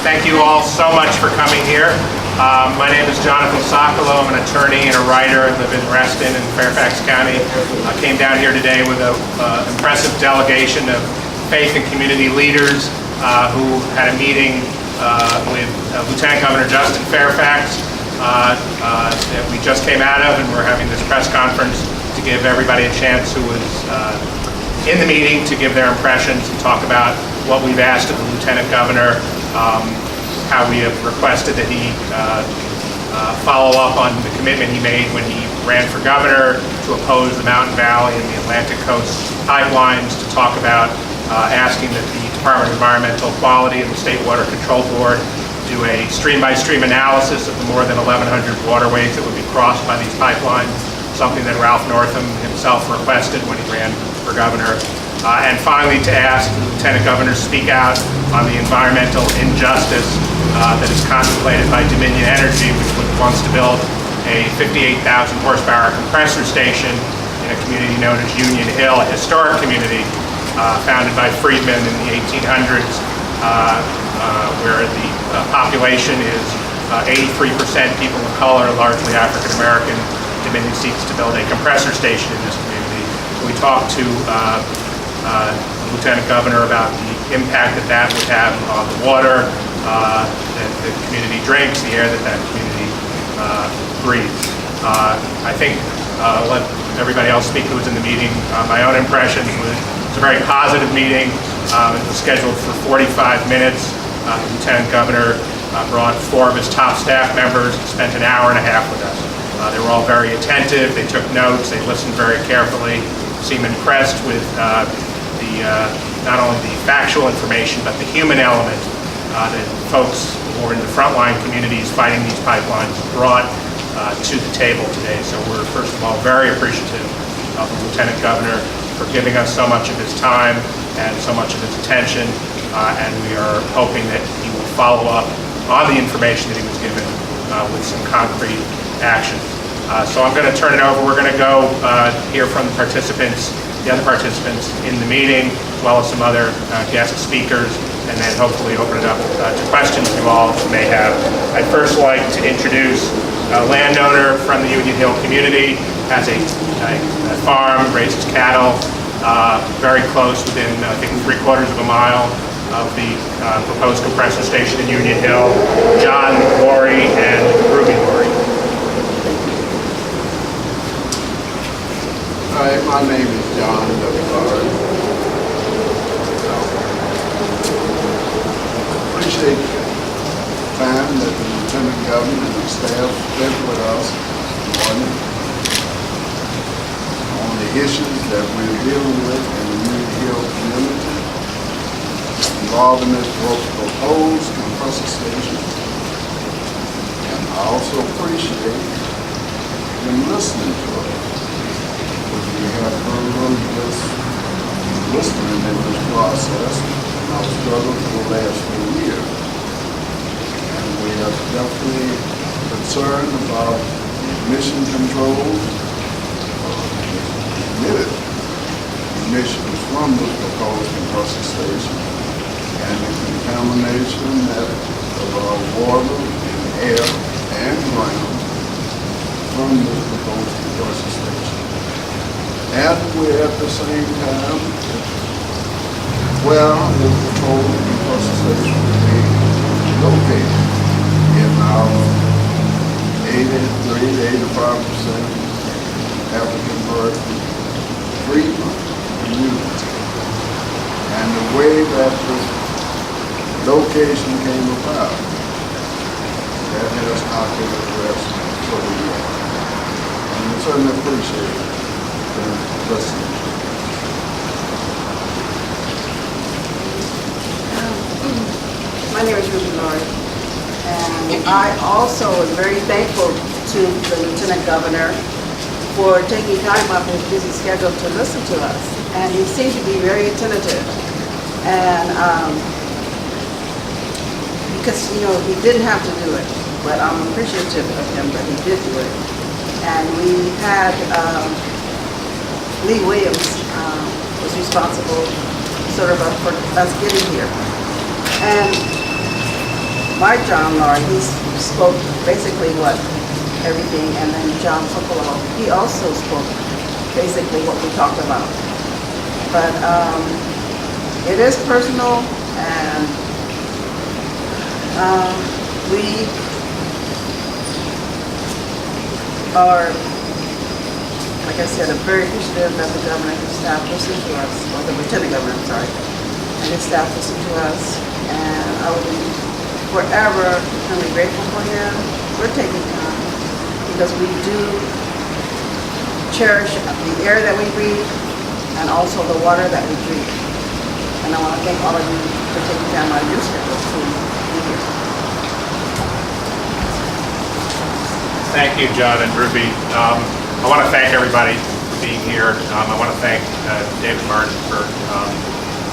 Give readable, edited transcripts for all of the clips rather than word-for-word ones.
Thank you all so much for coming here. My name is Jonathan Socolo. I'm an attorney and a writer. I live in Reston in Fairfax County. I came down here today with an impressive delegation of faith and community leaders who had a meeting with Lieutenant Governor Justin Fairfax that we just came out of, and we're having this press conference to give everybody a chance who was in the meeting to give their impressions and talk about what we've asked of the Lieutenant Governor, how we have requested that he follow up on the commitment he made when he ran for governor to oppose the Mountain Valley and the Atlantic Coast pipelines, to talk about asking that the Department of Environmental Quality and the State Water Control Board do a stream-by-stream analysis of the more than 1,100 waterways that would be crossed by these pipelines, something that Ralph Northam himself requested when he ran for governor. And finally, to ask the Lieutenant Governor to speak out on the environmental injustice that is contemplated by Dominion Energy, which wants to build a 58,000 horsepower compressor station in a community known as Union Hill, a historic community founded by freedmen in the 1800s, where the population is 83% people of color, largely African American. Dominion seeks to build a compressor station in this community. We talked to Lieutenant Governor about the impact that would have on the water that the community drinks, the air that community breathes. I think I'll let everybody else speak who was in the meeting. My own impression was it's a very positive meeting. It was scheduled for 45 minutes. The Lieutenant Governor brought 4 of his top staff members and spent an hour and a half with us. They were all very attentive. They took notes. They listened very carefully. Seemed impressed with not only the factual information, but the human element that folks who are in the frontline communities fighting these pipelines brought to the table today. So we're, first of all, very appreciative of the Lieutenant Governor for giving us so much of his time and so much of his attention, and we are hoping that he will follow up on the information that he was given with some concrete actions. So I'm going to turn it over. We're going to go hear from the other participants in the meeting, as well as some other guest speakers, and then hopefully open it up to questions you all may have. I'd first like to introduce a landowner from the Union Hill community, has a farm, raises cattle, very close, within I think 3/4 of a mile of the proposed compressor station in Union Hill, John Laurie and Ruby Laurie. Hi, my name is John Laurie. Appreciate the time that the Lieutenant Governor and the staff spent with us this morning on the issues that we're dealing with in the Union Hill community involving this proposed compressor station. And I also appreciate them listening to us. We have heard this listening in this process and our struggle for the last few years. And we are definitely concerned about emission controls, emitted emissions from this proposed compressor station, and the contamination of our water and air and ground from this proposed compressor station. And we're at the same time, well, the proposed compressor station will be located in our 83–85% African American Freedmen community. And the way that this location came about, that has not been addressed fully yet. And we certainly appreciate it. My name is Ruby Laurie, and I also am very thankful to the Lieutenant Governor for taking time off his busy schedule to listen to us, and he seemed to be very attentive. And because he didn't have to do it, but I'm appreciative of him that he did do it. And we had Lee Williams was responsible sort of for us getting here. And my John Laurie, he spoke basically everything, and then John Sokolow, he also spoke basically what we talked about. But it is personal, and we are, like I said, very appreciative that the governor and his staff listened to us, or the lieutenant governor, I'm sorry, and his staff listened to us, and I will be forever eternally grateful for him. We're taking time because we do cherish the air that we breathe and also the water that we drink. And I want to thank all of you for taking time out of your schedule to be here. Thank you, John and Ruby. I want to thank everybody for being here. I want to thank David Martin for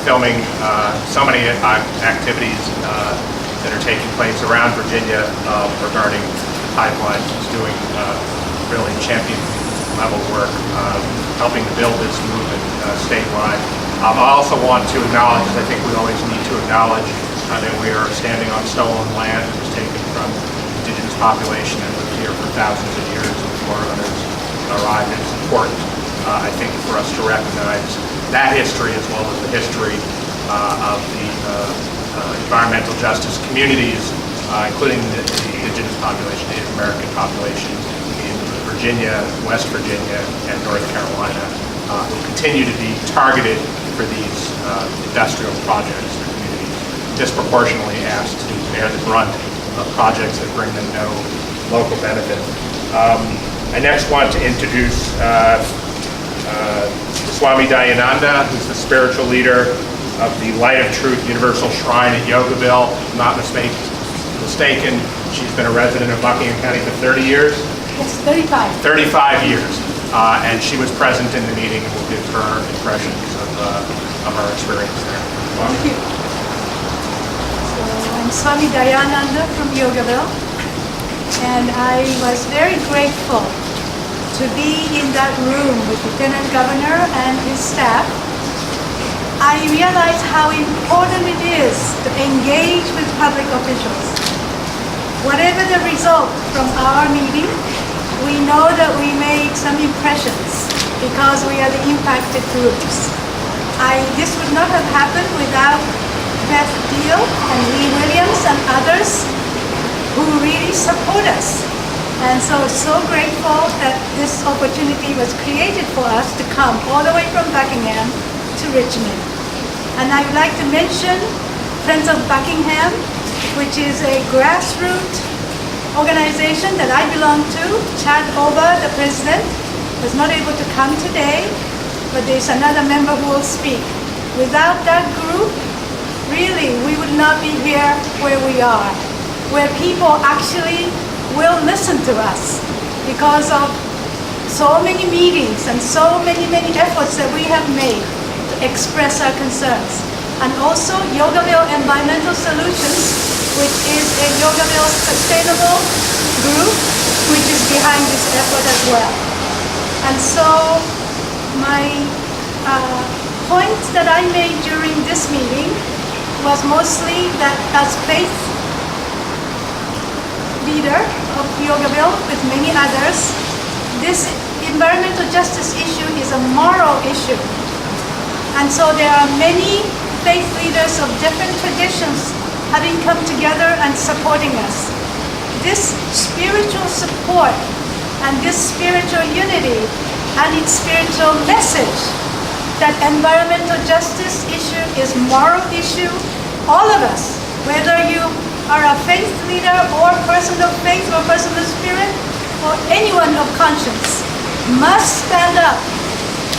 filming so many activities that are taking place around Virginia regarding pipelines. He's doing really champion level work, helping to build this movement statewide. I also want to acknowledge, as I think we always need to acknowledge, that we are standing on stolen land that was taken from indigenous population and lived here for thousands of years before others arrived. And it's important, I think, for us to recognize that history as well as the history of the environmental justice communities, including the indigenous population, Native American population in Virginia, West Virginia, and North Carolina, who continue to be targeted for these industrial projects. Their communities disproportionately asked to bear the brunt of projects that bring them no local benefit. I next want to introduce Swami Dayananda, who's the spiritual leader of the Light of Truth Universal Shrine at Yogaville. If I'm not mistaken, she's been a resident of Buckingham County for 30 years? Yes, 35. 35 years. And she was present in the meeting and will give her impressions of our experience there. Thank you. So I'm Swami Dayananda from Yogaville, and I was very grateful to be in that room with Lieutenant Governor and his staff. I realized how important it is to engage with public officials. Whatever the result from our meeting, we know that we made some impressions because we are the impacted groups. This would not have happened without Beth Deal and Lee Williams and others who really support us. And so grateful that this opportunity was created for us to come all the way from Buckingham to Richmond. And I would like to mention Friends of Buckingham, which is a grassroots organization that I belong to. Chad Oba, the president, was not able to come today, but there's another member who will speak. Without that group, really, we would not be here where we are, where people actually will listen to us because of so many meetings and so many efforts that we have made to express our concerns. And also Yogaville Environmental Solutions, which is a Yogaville sustainable group, which is behind this effort as well. And so my point that I made during this meeting was mostly that as faith leader of Yogaville with many others, this environmental justice issue is a moral issue. And so there are many faith leaders of different traditions having come together and supporting us. This spiritual support and this spiritual unity and its spiritual message that environmental justice issue is moral issue, all of us, whether you are a faith leader or person of faith or person of spirit or anyone of conscience, must stand up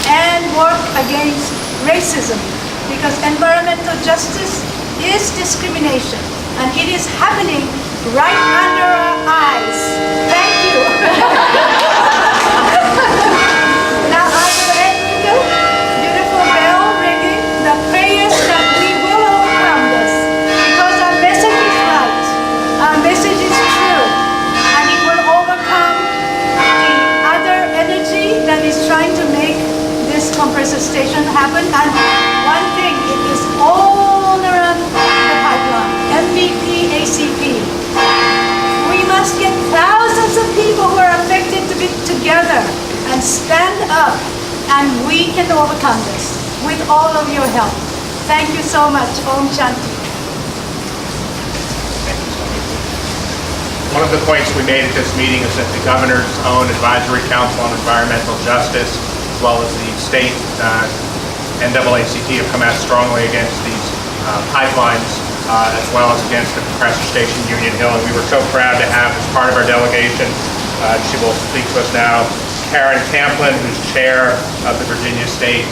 and work against racism, because environmental justice is discrimination and it is happening right under our eyes. Thank you. Now I will end with you. Beautiful bell ringing, the prayers that we will overcome this, because our message is right, our message is true, and it will overcome the other energy that is trying to make this compressor station happen. And one thing, it is all around the pipeline, MVP, ACP. overcome this with all of your help. Thank you so much. Om Shanti. One of the points we made at this meeting is that the governor's own Advisory Council on Environmental Justice, as well as the state NAACP, have come out strongly against these pipelines, as well as against the compressor station Union Hill. And we were so proud to have, as part of our delegation, she will speak to us now, Karen Camplin, who's chair of the Virginia State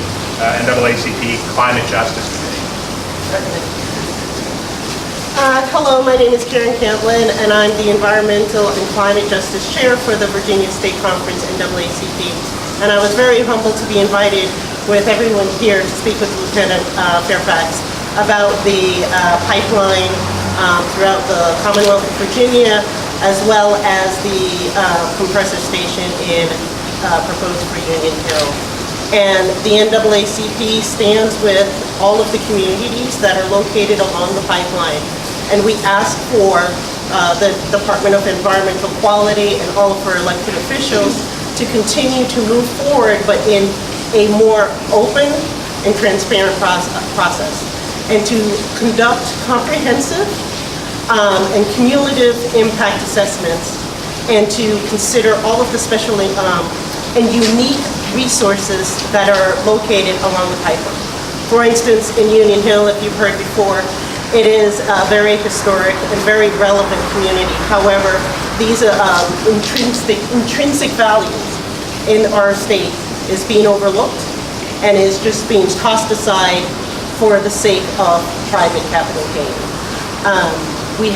NAACP Climate Justice Committee. Hello, my name is Karen Camplin, and I'm the Environmental and Climate Justice Chair for the Virginia State Conference NAACP. And I was very humbled to be invited with everyone here to speak with Lieutenant Fairfax about the pipeline throughout the Commonwealth of Virginia, as well as the compressor station proposed for Union Hill. And the NAACP stands with all of the communities that are located along the pipeline. And we ask for the Department of Environmental Quality and all of our elected officials to continue to move forward, but in a more open and transparent process. And to conduct comprehensive and cumulative impact assessments, and to consider all of the special and unique resources that are located along the pipeline. For instance, in Union Hill, if you've heard before, it is a very historic and very relevant community. However, these intrinsic values in our state is being overlooked and is just being tossed aside for the sake of private capital gain. We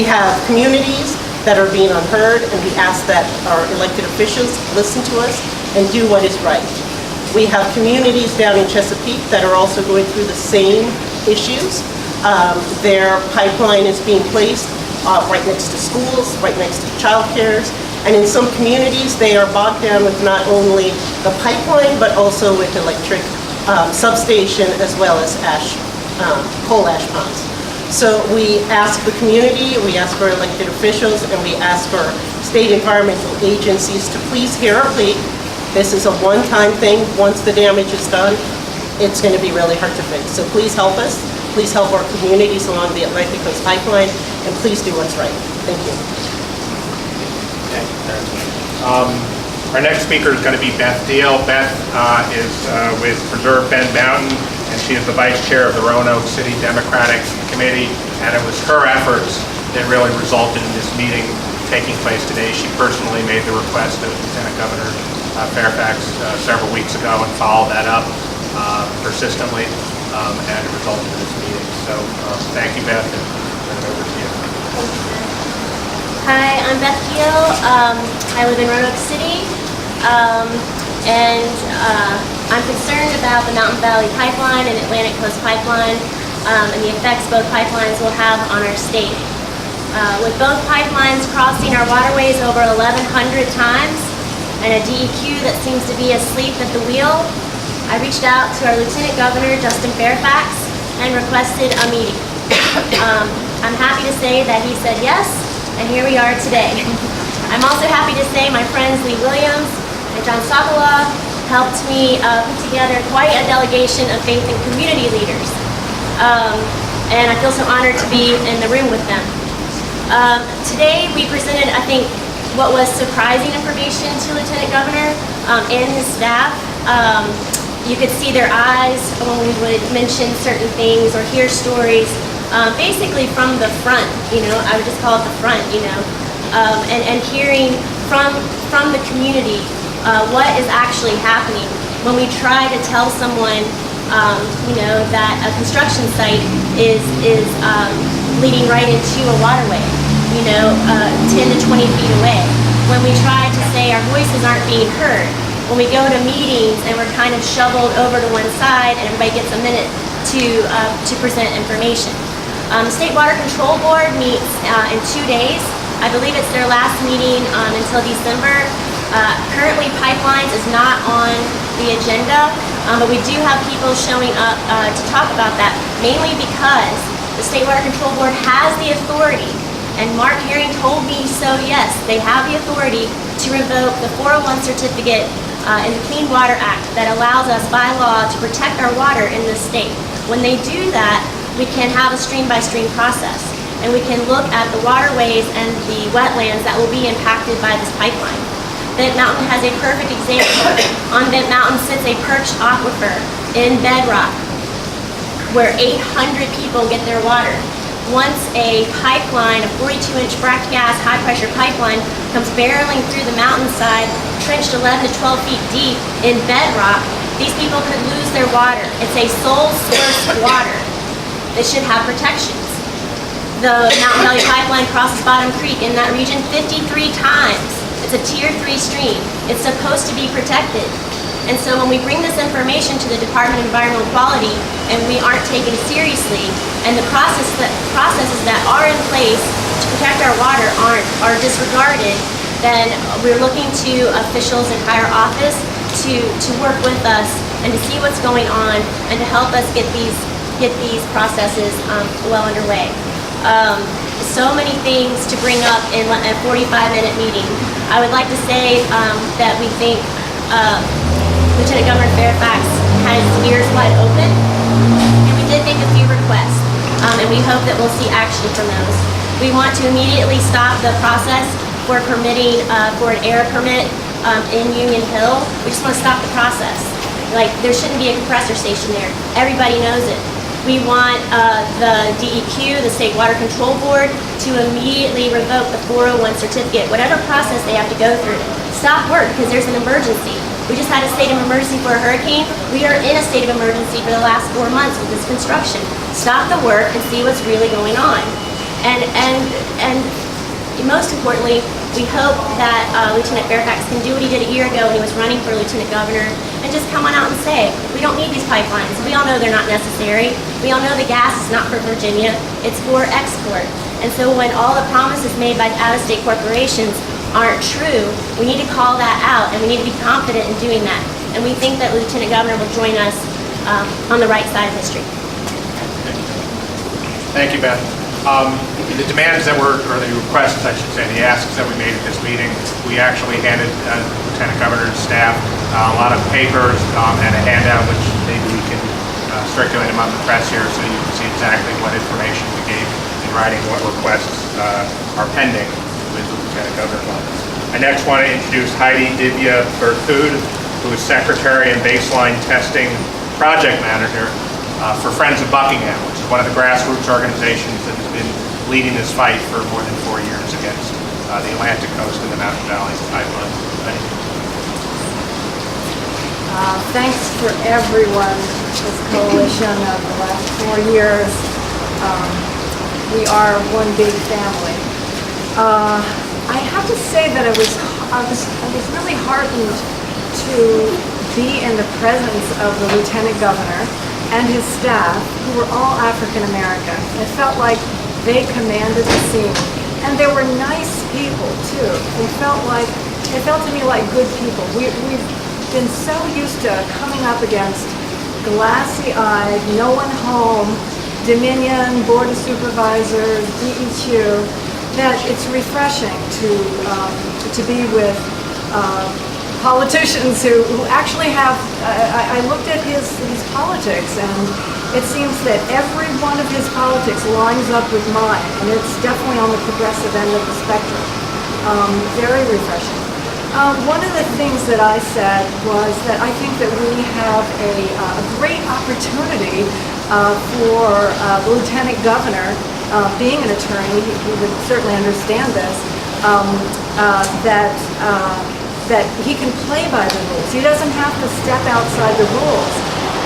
have communities that are being unheard, and we ask that our elected officials listen to us and do what is right. We have communities down in Chesapeake that are also going through the same issues. Their pipeline is being placed right next to schools, right next to childcares, and in some communities they are bogged down with not only the pipeline but also with electric substation as well as coal ash ponds. So we ask the community, we ask our elected officials, and we ask our state environmental agencies to please hear our plea. This is a one-time thing. Once the damage is done, it's going to be really hard to fix. So please help us. Please help our communities along the Atlantic Coast Pipeline, and please do what's right. Thank you. Our next speaker is going to be Beth Deal. Beth is with Preserve Bend Mountain, and she is the vice chair of the Roanoke City Democratic Committee, and it was her efforts that really resulted in this meeting taking place today. She personally made the request of Lieutenant Governor Fairfax several weeks ago and followed that up persistently, and it resulted in this meeting. So thank you, Beth, and turn it over to you. Hi, I'm Beth Deal. I live in Roanoke City, and I'm concerned about the Mountain Valley Pipeline and Atlantic Coast Pipeline and the effects both pipelines will have on our state. With both pipelines crossing our waterways over 1,100 times and a DEQ that seems to be asleep at the wheel, I reached out to our Lieutenant Governor, Justin Fairfax, and requested a meeting. I'm happy to say that he said yes, and here we are today. I'm also happy to say my friends Lee Williams and John Sokola helped me put together quite a delegation of faith and community leaders. And I feel so honored to be in the room with them. Today we presented, I think, what was surprising information to Lieutenant Governor and his staff. You could see their eyes when we would mention certain things or hear stories, basically from the front, I would just call it the front, and hearing from the community what is actually happening when we try to tell someone, that a construction site is leading right into a waterway, 10 to 20 feet away. When we try to say our voices aren't being heard, when we go to meetings and we're kind of shoveled over to one side and everybody gets a minute to present information. The State Water Control Board meets in 2 days. I believe it's their last meeting until December. Currently, pipelines is not on the agenda, but we do have people showing up to talk about that, mainly because the State Water Control Board has the authority, and Mark Herring told me so, yes, they have the authority to revoke the 401 certificate in the Clean Water Act that allows us by law to protect our water in this state. When they do that, we can have a stream-by-stream process, and we can look at the waterways and the wetlands that will be impacted by this pipeline. Bent Mountain has a perfect example. On Bent Mountain sits a perched aquifer in bedrock where 800 people get their water. Once a pipeline, a 42-inch fracked gas high-pressure pipeline, comes barreling through the mountainside, trenched 11 to 12 feet deep in bedrock, these people could lose their water. It's a sole source water that should have protections. The Mountain Valley Pipeline crosses Bottom Creek in that region 53 times. It's a Tier 3 stream. It's supposed to be protected. And so when we bring this information to the Department of Environmental Quality and we aren't taken seriously, and the processes that are in place to protect our water are disregarded, then we're looking to officials in higher office to work with us and to see what's going on and to help us get these processes well underway. So many things to bring up in a 45-minute meeting. I would like to say that we think Lieutenant Governor Fairfax has his ears wide open, and we did make a few requests, and we hope that we'll see action from those. We want to immediately stop the process for permitting for an air permit in Union Hill. We just want to stop the process. Like, there shouldn't be a compressor station there. Everybody knows it. We want the DEQ, the State Water Control Board, to immediately revoke the 401 certificate, whatever process they have to go through. Stop work because there's an emergency. We just had a state of emergency for a hurricane. We are in a state of emergency for the last 4 months with this construction. Stop the work and see what's really going on. And most importantly, we hope that Lieutenant Fairfax can do what he did a year ago when he was running for Lieutenant Governor and just come on out and say, we don't need these pipelines. We all know they're not necessary. We all know the gas is not for Virginia. It's for export. And so when all the promises made by out-of-state corporations aren't true, we need to call that out, and we need to be confident in doing that. And we think that Lieutenant Governor will join us on the right side of history. Thank you, Beth. The demands that were, or the requests, I should say, the asks that we made at this meeting, we actually handed Lieutenant Governor's staff a lot of papers and a handout, which maybe we can circulate them on the press here so you can see exactly what information we gave in writing, what requests are pending with the Lieutenant Governor's office. I next want to introduce Heidi Divya Berthud, who is Secretary and Baseline Testing Project Manager for Friends of Buckingham, which is one of the grassroots organizations that has been leading this fight for more than 4 years against the Atlantic coast and the Mountain Valley Pipeline. Thanks for everyone, this coalition of the last 4 years. We are one big family. I have to say that I was really heartened to be in the presence of the Lieutenant Governor and his staff, who were all African American. It felt like they commanded the scene, and they were nice people too. It felt to me like good people. We've been so used to coming up against glassy-eyed, no one home, Dominion, Board of Supervisors, DEQ, that it's refreshing to be with politicians who actually have, I looked at his politics, and it seems that every one of his politics lines up with mine, and it's definitely on the progressive end of the spectrum. Very refreshing. One of the things that I said was that I think that we have a great opportunity for the Lieutenant Governor, being an attorney, he would certainly understand this, that he can play by the rules. He doesn't have to step outside the rules.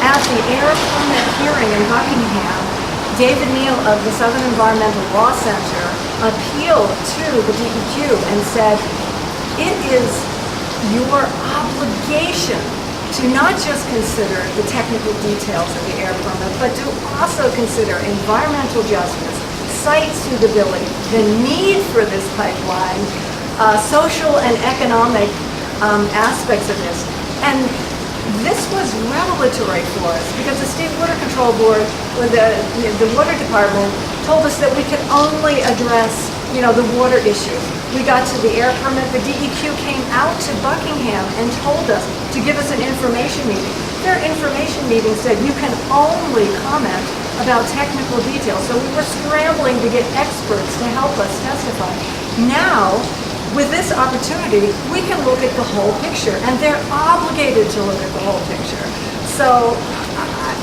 At the air permit hearing in Buckingham, David Neal of the Southern Environmental Law Center appealed to the DEQ and said, it is your obligation to not just consider the technical details of the air permit, but to also consider environmental justice, site suitability, the need for this pipeline, social and economic aspects of this. And this was revelatory for us because the State Water Control Board, or the Water Department, told us that we could only address, the water issue. we got to the air permit, the DEQ came out to Buckingham and told us to give us an information meeting. Their information meeting said you can only comment about technical details. So we were scrambling to get experts to help us testify. Now, with this opportunity, we can look at the whole picture, and they're obligated to look at the whole picture. So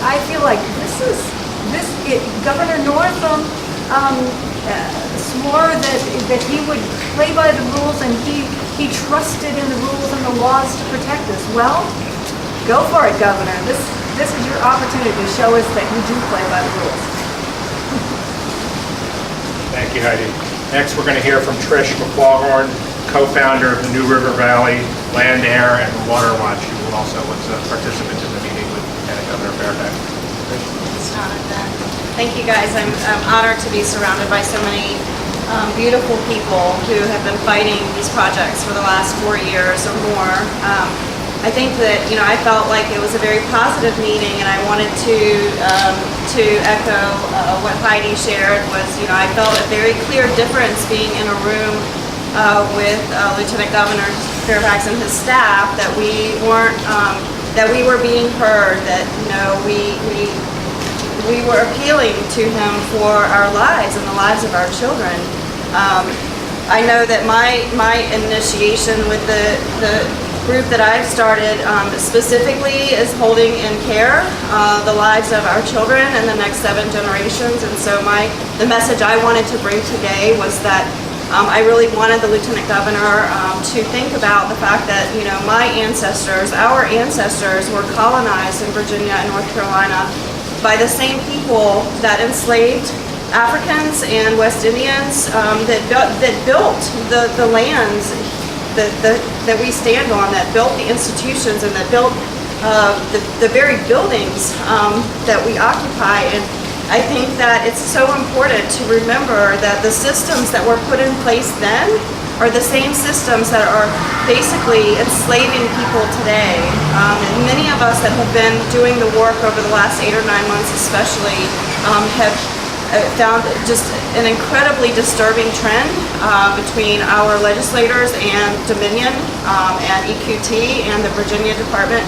I feel like Governor Northam swore that he would play by the rules, and he trusted in the rules and the laws to protect us. Well, go for it, Governor. This is your opportunity to show us that you do play by the rules. Thank you, Heidi. Next, we're going to hear from Trish McQualhorn, co-founder of the New River Valley Land, Air, and Water Watch, who also was a participant in the meeting with Lieutenant Governor Fairfax. Thank you, guys. I'm honored to be surrounded by so many beautiful people who have been fighting these projects for the last 4 years or more. I think that, I felt like it was a very positive meeting, and I wanted to echo what Heidi shared was, I felt a very clear difference being in a room with Lieutenant Governor Fairfax and his staff, that we weren't, that we were being heard, that, we were appealing to him for our lives and the lives of our children. I know that my initiation with the group that I've started specifically is holding in care the lives of our children and the next 7 generations. And so the message I wanted to bring today was that I really wanted the Lieutenant Governor to think about the fact that, my ancestors, our ancestors were colonized in Virginia and North Carolina by the same people that enslaved Africans and West Indians, that built the lands that we stand on, that built the institutions, and that built the very buildings that we occupy. And I think that it's so important to remember that the systems that were put in place then are the same systems that are basically enslaving people today. And many of us that have been doing the work over the last 8 or 9 months especially have found just an incredibly disturbing trend between our legislators and Dominion and EQT and the Virginia Department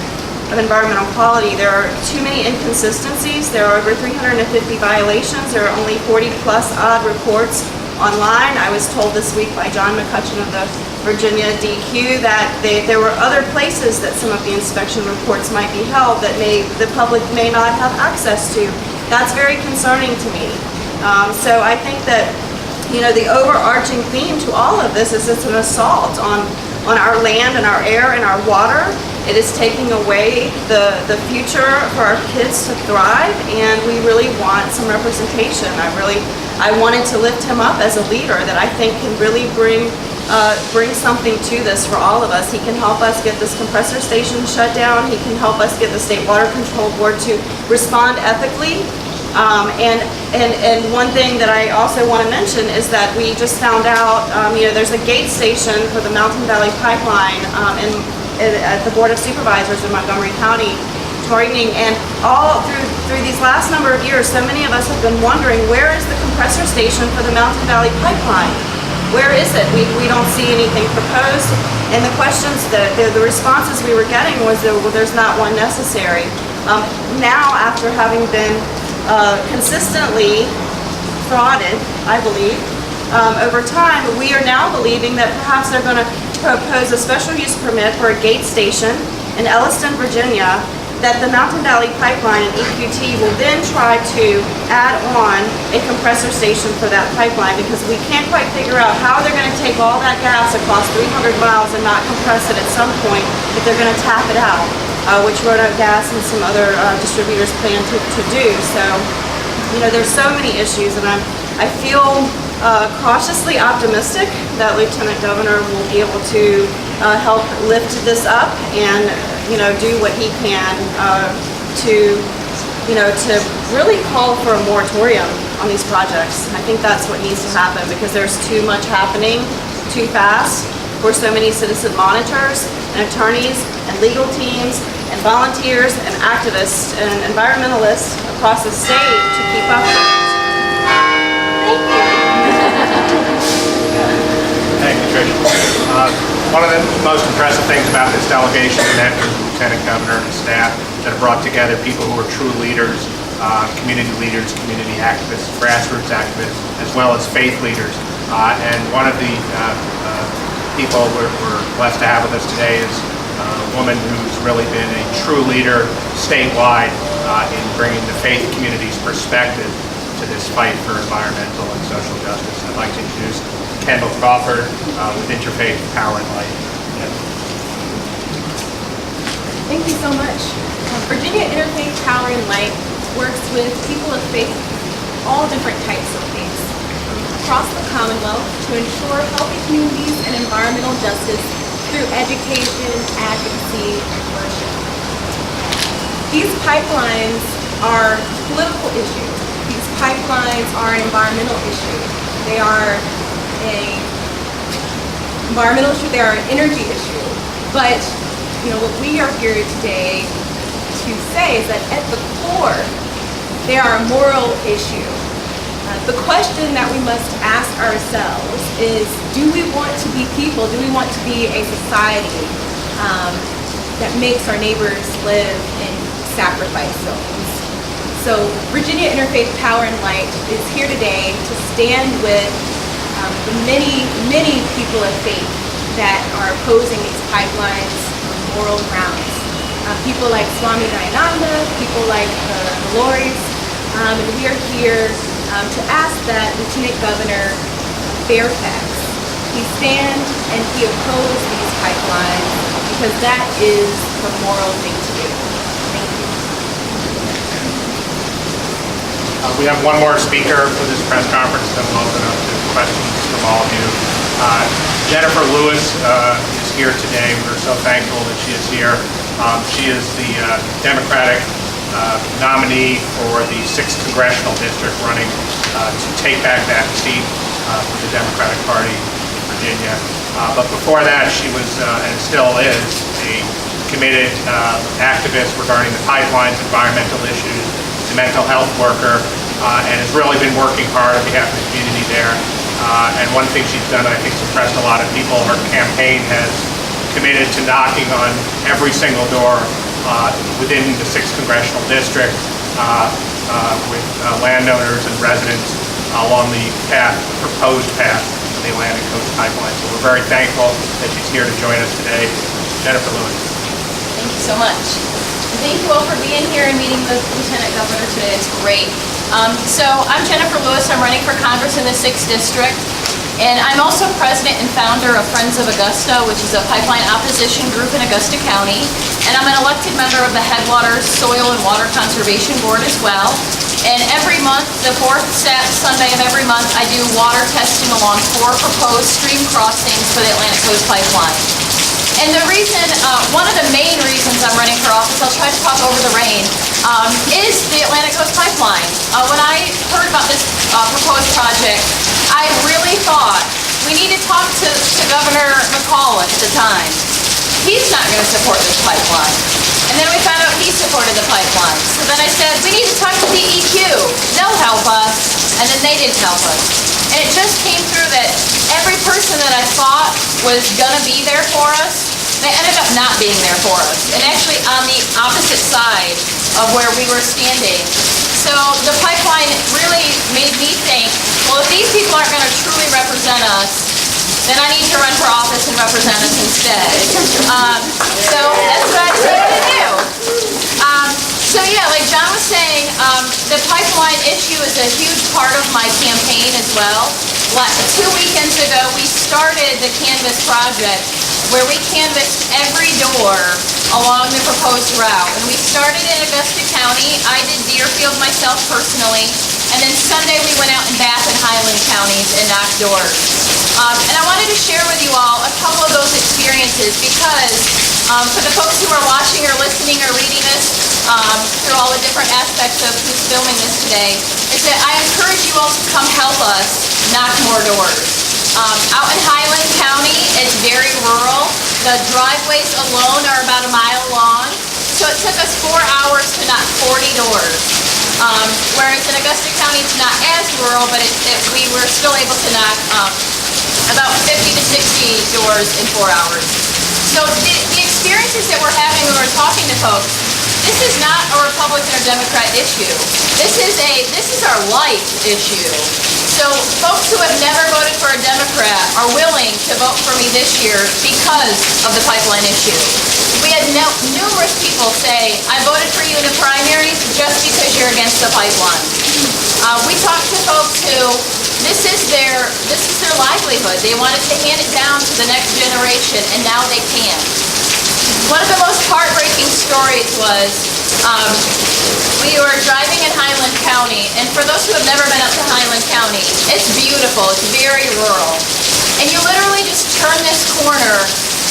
of Environmental Quality. There are too many inconsistencies. There are over 350 violations. There are only 40+ odd reports online. I was told this week by John McCutcheon of the Virginia DQ that there were other places that some of the inspection reports might be held that the public may not have access to. That's very concerning to me. So I think that the overarching theme to all of this is it's an assault on our land and our air and our water. It is taking away the future for our kids to thrive, and we really want some representation. I wanted to lift him up as a leader that I think can really bring something to this for all of us. He can help us get this compressor station shut down. He can help us get the State Water Control Board to respond ethically. And one thing that I also want to mention is that we just found out, there's a gate station for the Mountain Valley Pipeline at the Board of Supervisors in Montgomery County targeting, and all through these last number of years, so many of us have been wondering, where is the compressor station for the Mountain Valley Pipeline? Where is it? We don't see anything proposed. And the questions, the responses we were getting was that, well, there's not one necessary. Now, after having been consistently frauded, I believe, over time, we are now believing that perhaps they're going to propose a special use permit for a gate station in Elliston, Virginia, that the Mountain Valley Pipeline and EQT will then try to add on a compressor station for that pipeline, because we can't quite figure out how they're going to take all that gas across 300 miles and not compress it at some point if they're going to tap it out, which Roanoke Gas and some other distributors plan to do. So, there's so many issues, and I feel cautiously optimistic that Lieutenant Governor will be able to help lift this up and do what he can to really call for a moratorium on these projects. I think that's what needs to happen, because there's too much happening too fast for so many citizen monitors and attorneys and legal teams and volunteers and activists and environmentalists across the state to keep up with it. Thank you. Thank Thank you, Trish. One of the most impressive things about this delegation we met with the Lieutenant Governor and his staff that have brought together people who are true leaders, community activists, grassroots activists, as well as faith leaders. And one of the people we're blessed to have with us today is a woman who's really been a true leader statewide in bringing the faith community's perspective to this fight for environmental and social justice. I'd like to introduce Kendall Crawford with Interfaith Power and Light. Thank you so much. Virginia Interfaith Power and Light works with people of faith, all different types of faiths, across the Commonwealth to ensure healthy communities and environmental justice through education, advocacy, and worship. These pipelines are political issues. These pipelines are an environmental issue. They are an environmental issue, they are an energy issue. But what we are here today to say is that at the core, they are a moral issue. The question that we must ask ourselves is, do we want to be people? Do we want to be a society that makes our neighbors live in sacrifice zones? So Virginia Interfaith Power and Light is here today to stand with the many, many people of faith that are opposing these pipelines on moral grounds. People like Swami Dayananda, people like the Loris, and we are here to ask that Lieutenant Governor Fairfax, he stand and he oppose these pipelines because that is the moral thing to do. Thank you. We have one more speaker for this press conference, then we'll open up to questions from all of you. Jennifer Lewis is here today. We're so thankful that she is here. She is the Democratic nominee for the 6th Congressional District, running to take back that seat for the Democratic Party in Virginia. But before that, she was, and still is, a committed activist regarding the pipelines, environmental issues, a mental health worker, and has really been working hard on behalf of the community there. And one thing she's done, I think, has impressed a lot of people. Her campaign has committed to knocking on every single door within the 6th Congressional District with landowners and residents along the proposed path of the Atlantic Coast Pipeline. So we're very thankful that she's here to join us today. Jennifer Lewis. Thank you so much. And thank you all for being here and meeting the Lieutenant Governor today. It's great. So I'm Jennifer Lewis. I'm running for Congress in the 6th District. And I'm also president and founder of Friends of Augusta, which is a pipeline opposition group in Augusta County. And I'm an elected member of the Headwaters Soil and Water Conservation Board as well. And every month, the 4th Sunday of every month, I do water testing along 4 proposed stream crossings for the Atlantic Coast Pipeline. And the reason, one of the main reasons I'm running for office, I'll try to talk over the rain, is the Atlantic Coast Pipeline. When I heard about this proposed project, I really thought we need to talk to Governor McAuliffe at the time. He's not going to support this pipeline. And then we found out he supported the pipeline. So then I said, we need to talk to DEQ. They'll help us. And then they didn't help us. And it just came through that every person that I thought was going to be there for us, they ended up not being there for us. And actually on the opposite side of where we were standing. So the pipeline really made me think, well, if these people aren't going to truly represent us, then I need to run for office and represent us instead. So that's what I decided to do. So yeah, like John was saying, the pipeline issue is a huge part of my campaign as well. 2 weekends ago, we started the Canvas project, where we canvassed every door along the proposed route. And we started in Augusta County. I did Deerfield myself personally. And then Sunday we went out in Bath and Highland counties and knocked doors. And I wanted to share with you all a couple of those experiences because for the folks who are watching or listening or reading this through all the different aspects of who's filming this today, is that I encourage you all to come help us knock more doors. Out in Highland County, it's very rural. The driveways alone are about a mile long. So it took us 4 hours to knock 40 doors. Whereas in Augusta County, it's not as rural, but we were still able to knock about 50 to 60 doors in 4 hours. So the experiences that we're having when we're talking to folks, this is not a Republican or Democrat issue. This is our life issue. So folks who have never voted for a Democrat are willing to vote for me this year because of the pipeline issue. We had numerous people say, I voted for you in the primaries just because you're against the pipeline. We talked to folks who, this is their livelihood. They wanted to hand it down to the next generation, and now they can. One of the most heartbreaking stories was, we were driving in Highland County, and for those who have never been up to Highland County, it's beautiful, it's very rural. And you literally just turn this corner,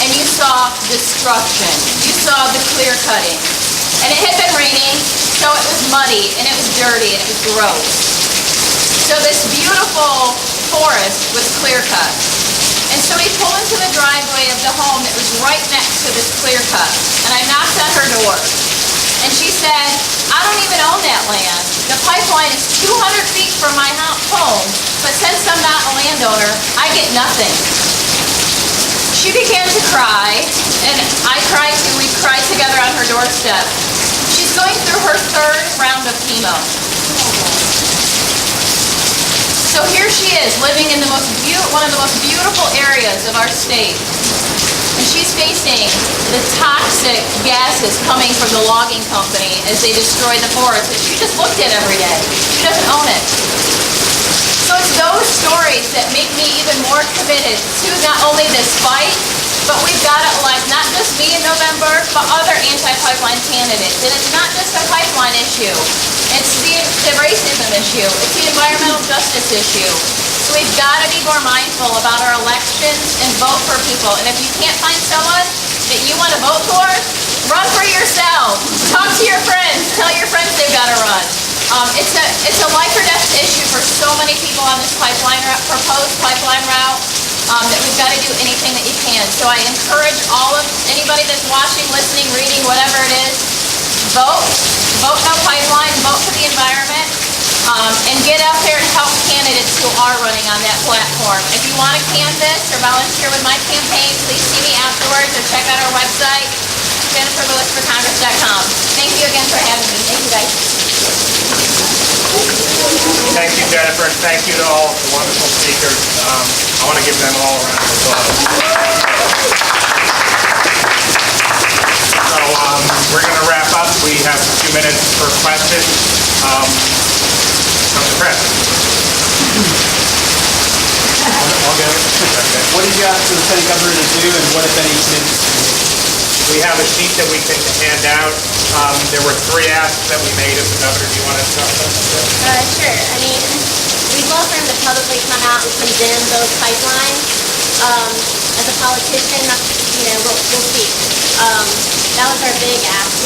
and you saw destruction. You saw the clear cutting. And it had been raining, so it was muddy, and it was dirty, and it was gross. So this beautiful forest was clear cut. And so we pulled into the driveway of the home that was right next to this clear cut. And I knocked on her door. And she said, I don't even own that land. The pipeline is 200 feet from my home, but since I'm not a landowner, I get nothing. She began to cry, and I cried too. We cried together on her doorstep. She's going through her 3rd round of chemo. So here she is, living in one of the most beautiful areas of our state. And she's facing the toxic gases coming from the logging company as they destroy the forest that she just looked at every day. She doesn't own it. So it's those stories that make me even more committed to not only this fight, but we've got to elect not just me in November, but other anti-pipeline candidates. And it's not just a pipeline issue. It's the racism issue. It's the environmental justice issue. So we've got to be more mindful about our elections and vote for people. And if you can't find someone that you want to vote for, run for yourself. Talk to your friends. Tell your friends they've got to run. It's a life or death issue for so many people on this proposed pipeline route. That we've got to do anything that you can. So I encourage anybody that's watching, listening, reading, whatever it is, vote no pipeline, vote for the environment, and get out there and help candidates who are running on that platform. If you want to canvass or volunteer with my campaign, please see me afterwards or check out our website, jenniferlewisforcongress.com. Thank you again for having me. Thank you, guys. Thank you, Jennifer, and thank you to all the wonderful speakers. I want to give them all a round of applause. So we're going to wrap up. We have a few minutes for questions from the press. I'll go. Okay. What did you ask the Lieutenant Governor to do, and what, if any, did? We have a sheet that we can hand out. There were 3 asks that we made of the governor. Do you want to talk about that? Sure. I mean, we'd love for him to publicly come out and condemn those pipelines. As a politician, we'll see. That was our big ask.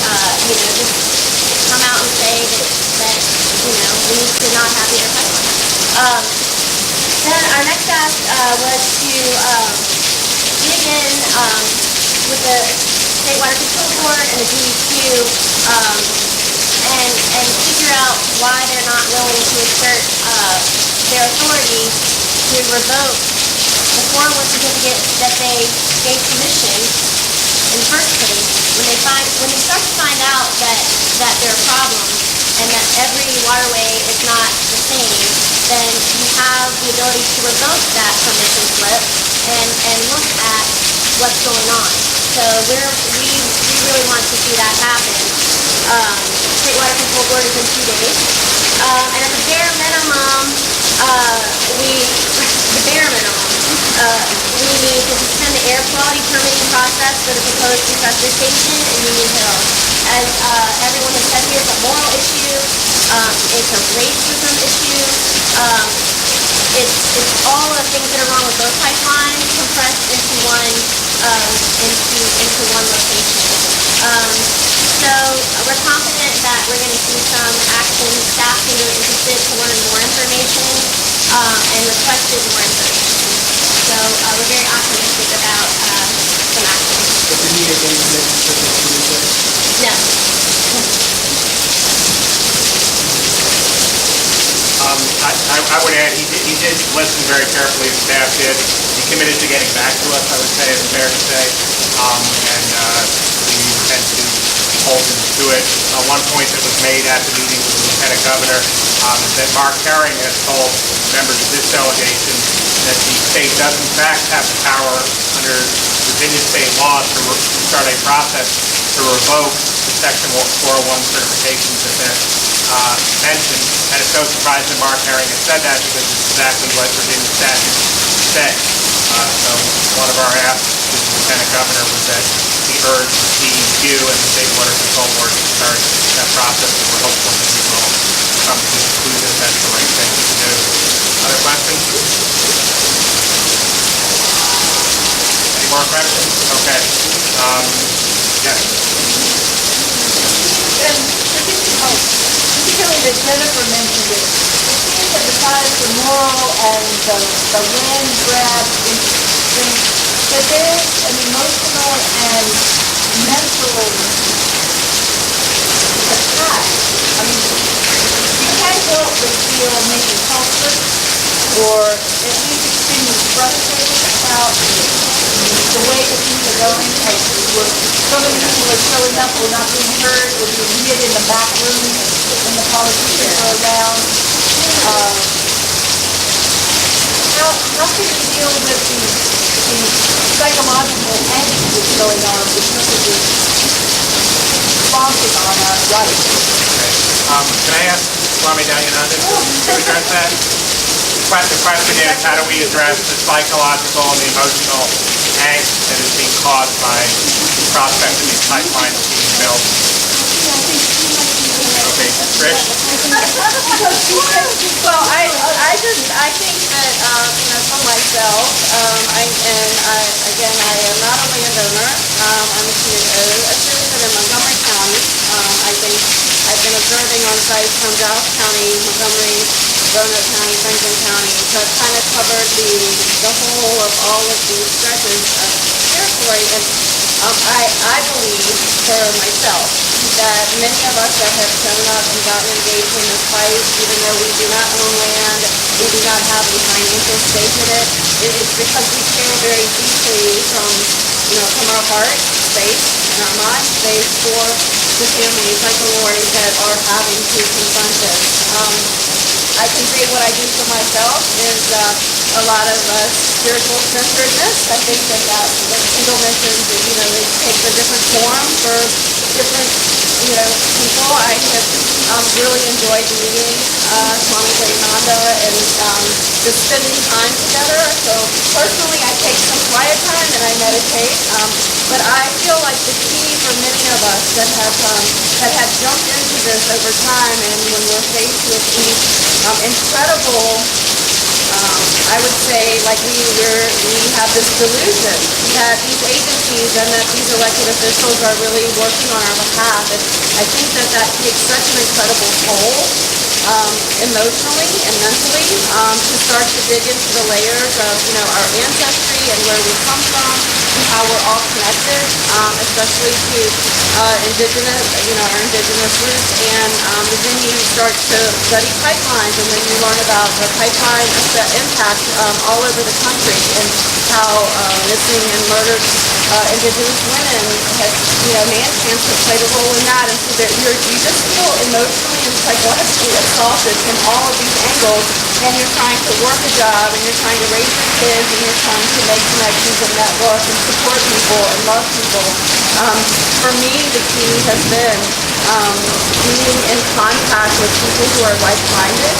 Just come out and say that we need to not have the air pipeline. Then our next ask was to dig in with the State Water Control Board and the DEQ and figure out why they're not willing to assert their authority to revoke the 401 certificate that they gave permission in the first place. When they start to find out that there are problems and that every waterway is not the same, then you have the ability to revoke that permission slip and look at what's going on. So we really want to see that happen. State Water Control Board is in 2 days. And at the bare minimum, we need to suspend the air quality permitting process for the proposed compressor station in Union Hill. As everyone has said here, it's a moral issue. It's a racism issue. It's all the things that are wrong with both pipelines compressed into one location. So we're confident that we're going to see some action. Staff seem really interested to learn more information and requested more information. So we're very optimistic about some action. But did he make any commitments for this commission? No. I would add, he did listen very carefully, the staff did. He committed to getting back to us, I would say, it's fair to say. And we intend to hold him to it. One point that was made at the meeting with the Lieutenant Governor is that Mark Herring has told members of this delegation that the state does in fact have the power under Virginia state law to start a process to revoke the Section 401 certifications that they're mentioned. And it's no surprise that Mark Herring has said that because it's exactly what Virginia statutes say. So one of our asks to the Lieutenant Governor was that he urged you and the State Water Control Board to start that process, and we're hopeful that we will come to the conclusion that that's the right thing to do. Other questions? Any more questions? Okay. Yes. And particularly that Jennifer mentioned it, it seems that besides the moral and the land grab instinct, that there's an emotional and mental attack. I mean, you can't help but feel maybe helpless or at least extremely frustrated about the way that things are going. Like, so many people are showing up, we're not being heard, we're being hid in the back room when the politicians are around. How can you deal with the psychological angst that's going on because of this bombing on our rights? Can I ask Swami Dayananda to address that? The question is, how do we address the psychological and the emotional angst that is being caused by the prospect of these pipelines being built? Okay, Rich? Well, I think that, for myself, I am not a landowner. I'm a citizen in Montgomery County. I think I've been observing on sites from Dallas County, Montgomery, Roanoke County, Franklin County. So I've kind of covered the whole of all of these stretches of territory. And I believe, for myself, that many of us that have shown up and gotten engaged in this fight, even though we do not own land, we do not have a financial stake in it, it is because we care very deeply from our heart space and our mind space for the families like the Lorries that are having to confront this. I can say what I do for myself is a lot of spiritual centeredness. I think that the single mentions, it takes a different form for different, people. I have really enjoyed meeting Swami Dayananda and just spending time together. So personally, I take some quiet time and I meditate. But I feel like the key for many of us that have jumped into this over time, and when we're faced with these incredible, I would say, like we have this delusion that these agencies and that these elected officials are really working on our behalf. And I think that takes such an incredible toll, emotionally and mentally, to start to dig into the layers of, our ancestry and where we come from and how we're all connected, especially to indigenous, our indigenous roots. And then you start to study pipelines, and then you learn about the pipeline impact all over the country and how missing and murdered indigenous women has, man camps have played a role in that. And so that you just feel emotionally and psychologically assaulted from all of these angles, and you're trying to work a job, and you're trying to raise your kids, and you're trying to make connections and network and support people and love people. For me, the key has been being in contact with people who are like-minded,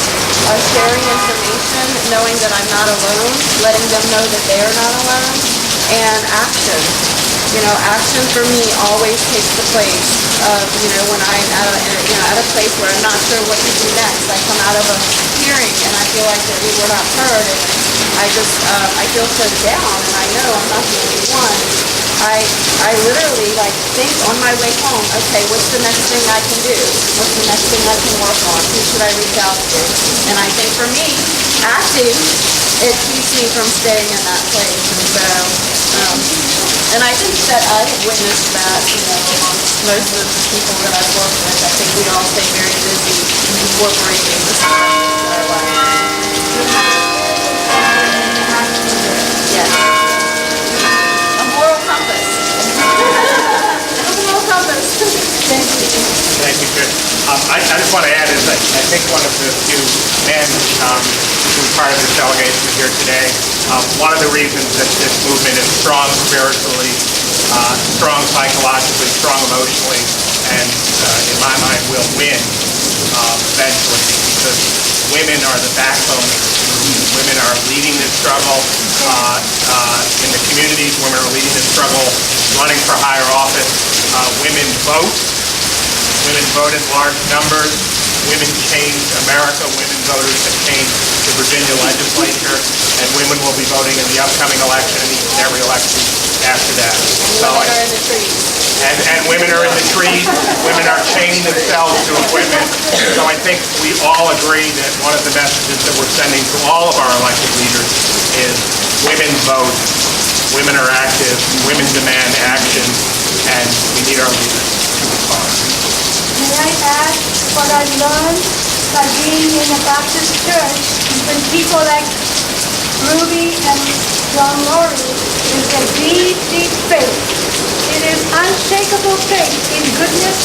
sharing information, knowing that I'm not alone, letting them know that they are not alone, and action. Action for me always takes the place of, when I'm at a place where I'm not sure what to do next. I come out of a hearing and I feel like that we were not heard, and I feel so down, and I know I'm not the only one. I literally think on my way home, okay, what's the next thing I can do? What's the next thing I can work on? Who should I reach out to? And I think for me, acting, it keeps me from staying in that place. And so, and I think that I have witnessed that, amongst most of the people that I've worked with. I think we all stay very busy incorporating this into our lives. I just want to add is I think one of the few men who's part of this delegation here today, one of the reasons that this movement is strong spiritually, strong psychologically, strong emotionally, and in my mind will win eventually, because women are the backbone of this movement. Women are leading this struggle in the communities. Women are leading this struggle running for higher office. Women vote. Women vote in large numbers. Women change America. Women voters have changed the Virginia legislature, and women will be voting in the upcoming election and even every election after that. So Women are in the trees. and women are in the trees. Women are chaining themselves to equipment. So I think we all agree that one of the messages that we're sending to all of our elected leaders is women vote, women are active, women demand action, and we need our leaders to respond. May I add what I learned by being in a Baptist church when people like Ruby and John Laurie is a deep, deep faith. It is unshakable faith in goodness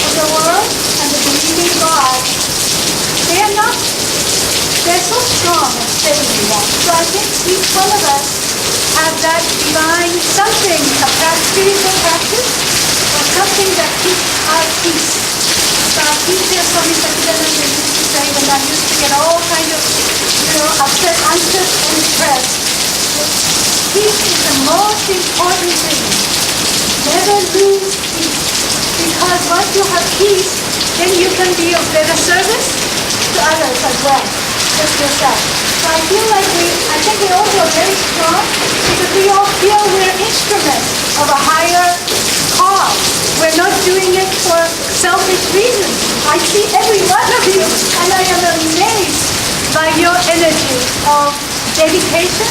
of the world and the believing God. They're so strong and steady. So I think each one of us have that divine something, a spiritual practice, or something that keeps our peace. So our peace is something that they used to say when I used to get all kind of, upset, anxious, and stressed. Peace is the most important thing. Never lose peace. Because once you have peace, then you can be of better service to others as well, just yourself. So I feel like I think we all feel very strong because we all feel we're instruments of a higher cause. We're not doing it for selfish reasons. I see every one of you and I am amazed by your energy of dedication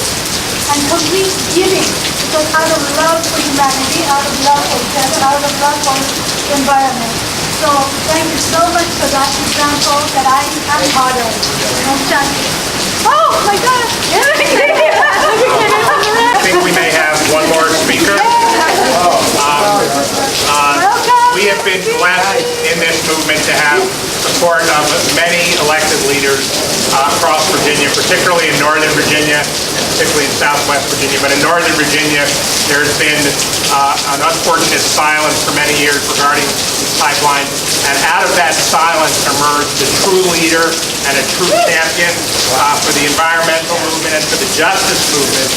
and complete giving, because out of love for humanity, out of love for each other, out of love for the environment. So thank you so much for that example that I am part of. Oh my God! I think we may have one more speaker. We have been blessed in this movement to have support of many elected leaders across Virginia, particularly in Northern Virginia, and particularly in Southwest Virginia. But in Northern Virginia, there's been an unfortunate silence for many years regarding this pipeline. And out of that silence emerged a true leader and a true champion for the environmental movement and for the justice movement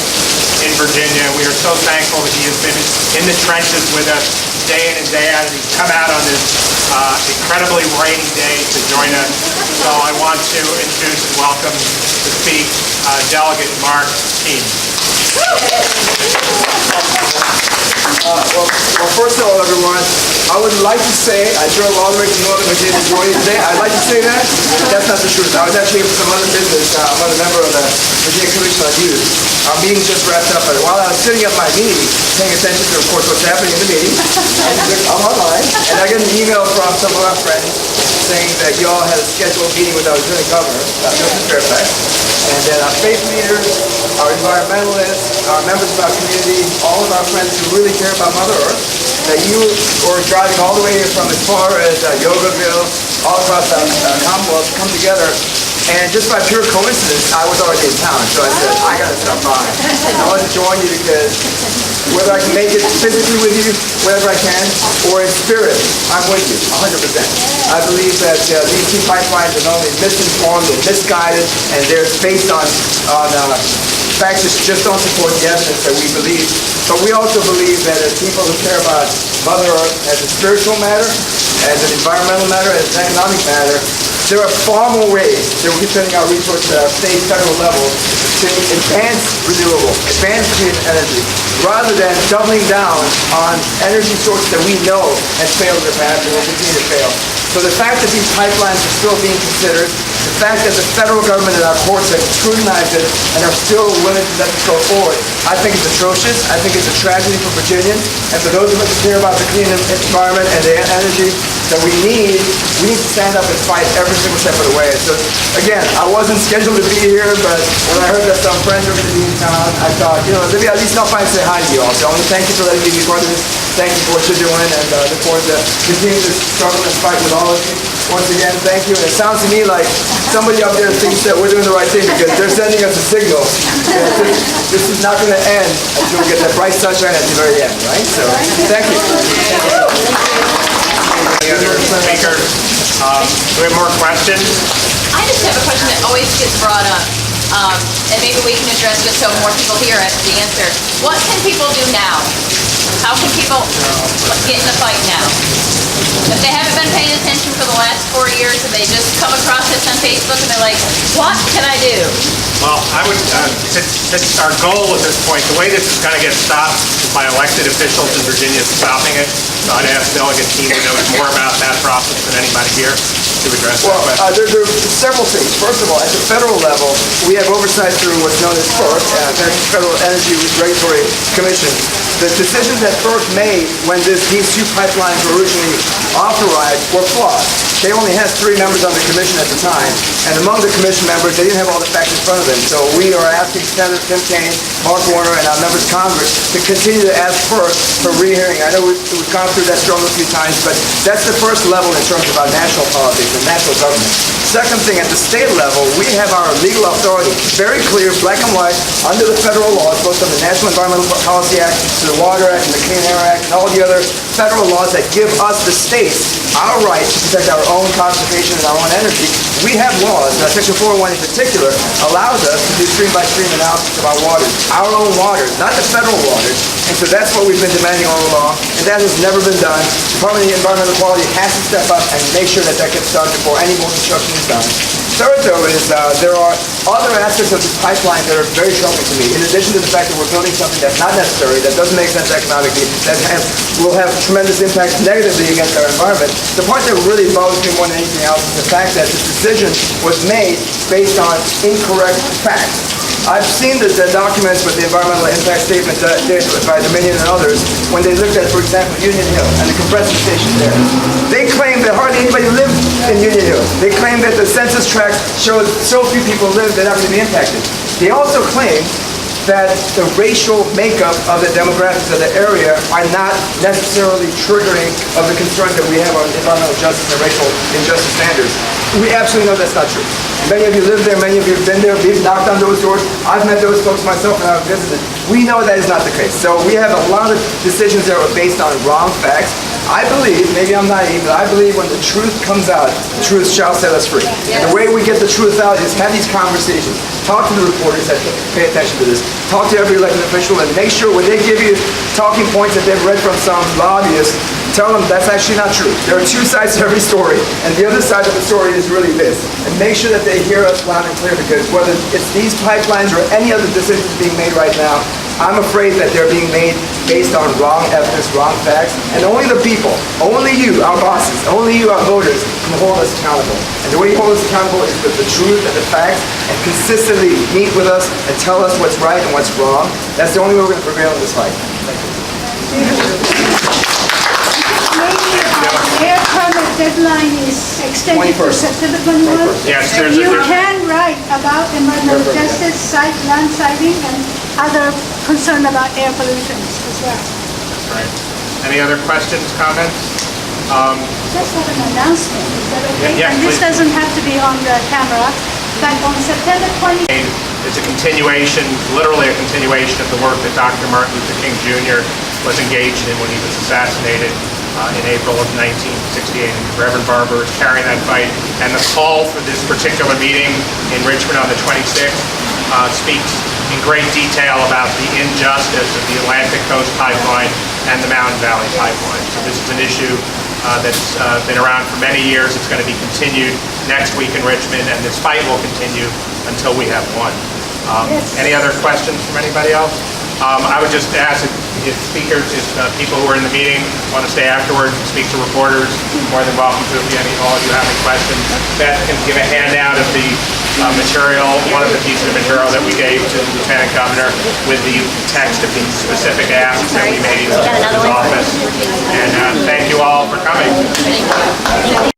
in Virginia. We are so thankful that he has been in the trenches with us day in and day out, and he's come out on this incredibly rainy day to join us. So I want to introduce and welcome to speak Delegate Mark Keene. Well, first of all, everyone, I would like to say I drove all the way to Northern Virginia to join you today. I'd like to say that, but that's not the truth. I was actually here for some other business. I'm a member of the Virginia Commission on Youth. Our meeting just wrapped up, and while I was sitting at my meeting, paying attention to, of course, what's happening in the meeting, I'm online, and I get an email from some of our friends saying that y'all had a scheduled meeting with our Lieutenant Governor, Justin Fairfax, and that our faith leaders, our environmentalists, our members of our community, all of our friends who really care about Mother Earth, that you were driving all the way here from as far as Yogaville, all across the Commonwealth, to come together. And just by pure coincidence, I was already in town, so I said, I gotta stop by. I want to join you because whether I can make it physically with you, whenever I can, or in spirit, I'm with you, 100%. I believe that these two pipelines are not only misinformed and misguided, and they're based on facts that just don't support the evidence that we believe. But we also believe that as people who care about Mother Earth as a spiritual matter, as an environmental matter, as an economic matter, there are far more ways that we're spending our resources at our state, federal level to advance renewable, advance clean energy, rather than doubling down on energy sources that we know has failed in the past and will continue to fail. So the fact that these pipelines are still being considered, the fact that the federal government and our courts have scrutinized it and are still willing to let this go forward, I think it's atrocious. I think it's a tragedy for Virginians. And for those of us who care about the clean environment and the energy that we need to stand up and fight every single step of the way. So again, I wasn't scheduled to be here, but when I heard that some friends were going to be in town, I thought, let me at least stop by and say hi to you all. So I want to thank you for letting me be part of this. Thank you for what you're doing, and look forward to continuing this struggle and fight with all of you. once again, thank you. And it sounds to me like somebody up there thinks that we're doing the right thing because they're sending us a signal. This is not going to end until we get that bright sunshine at the very end, right? So, thank you. Any other speakers? Do we have more questions? I just have a question that always gets brought up, and maybe we can address this so more people hear it, the answer. What can people do now? How can people get in the fight now? If they haven't been paying attention for the last 4 years, and they just come across this on Facebook and they're like, what can I do? Well, I would, since our goal at this point, the way this is going to get stopped is by elected officials in Virginia stopping it. So I'd ask Delegate Keene who knows more about that process than anybody here to address that Well, question. there are several things. First of all, at the federal level, we have oversight through what's known as FERC, Federal Energy Regulatory Commission. The decisions that FERC made when these two pipelines were originally authorized were flawed. They only had 3 members on the commission at the time, and among the commission members, they didn't have all the facts in front of them. So we are asking Senator Tim Kaine, Mark Warner, and our members of Congress to continue to ask FERC for rehearing. I know we've gone through that struggle a few times, but that's the first level in terms of our national politics and national government. Second thing, at the state level, we have our legal authority, very clear, black and white, under the federal laws, both from the National Environmental Policy Act to the Water Act and the Clean Air Act and all the other federal laws that give us, the states, our right to protect our own conservation and our own energy. We have laws, Section 401 in particular, allows us to do stream-by-stream analysis of our waters, our own waters, not the federal waters. And so that's what we've been demanding all along, and that has never been done. The Department of Environmental Quality has to step up and make sure that that gets done before any more construction is done. Third, though, is there are other aspects of this pipeline that are very troubling to me. In addition to the fact that we're building something that's not necessary, that doesn't make sense economically, that will have tremendous impact negatively against our environment, the part that really bothers me more than anything else is the fact that this decision was made based on incorrect facts. I've seen the documents with the environmental impact statement by Dominion and others when they looked at, for example, Union Hill and the compressor station there. They claim that hardly anybody lived in Union Hill. They claim that the census tract showed so few people lived that to be impacted. They also claim that the racial makeup of the demographics of the area are not necessarily triggering of the concerns that we have on environmental justice and racial injustice standards. We absolutely know that's not true. Many of you live there, many of you have been there, we've knocked on those doors. I've met those folks myself and I've visited. We know that is not the case. So we have a lot of decisions that were based on wrong facts. I believe, maybe I'm naive, but I believe when the truth comes out, the truth shall set us free. And the way we get the truth out is have these conversations. Talk to the reporters that pay attention to this. Talk to every elected official and make sure when they give you talking points that they've read from some lobbyists, tell them that's actually not true. There are 2 sides to every story, and the other side of the story is really this. And make sure that they hear us loud and clear, because whether it's these pipelines or any other decisions being made right now, I'm afraid that they're being made based on wrong evidence, wrong facts, and only the people, only you, our bosses, only you, our voters, can hold us accountable. And the way you hold us accountable is with the truth and the facts, and consistently meet with us and tell us what's right and what's wrong. That's the only way we're going to prevail in this fight. Thank you. Maybe air permit deadline is extended to 21st. September 21. Yes, And you can write about environmental justice, site, land siting, and other concern about air pollution as well. That's right. Any other questions, comments? Just have an announcement, is that okay? Yeah, And this please. doesn't have to be on the camera, but on September 20. It's a continuation, literally a continuation of the work that Dr. Martin Luther King Jr. was engaged in when he was assassinated in April of 1968. And Reverend Barber is carrying that fight. And the call for this particular meeting in Richmond on the 26th speaks in great detail about the injustice of the Atlantic Coast Pipeline and the Mountain Valley Pipeline. So this is an issue that's been around for many years. It's going to be continued next week in Richmond, and this fight will continue until we have won. Any other questions from anybody else? I would just ask if speakers, if people who are in the meeting want to stay afterwards and speak to reporters, more than welcome to. If all of you have any questions, Beth can give a handout of the material, one of the pieces of material that we gave to the Lieutenant Governor with the text of the specific asks that we made to his office. And thank you all for coming.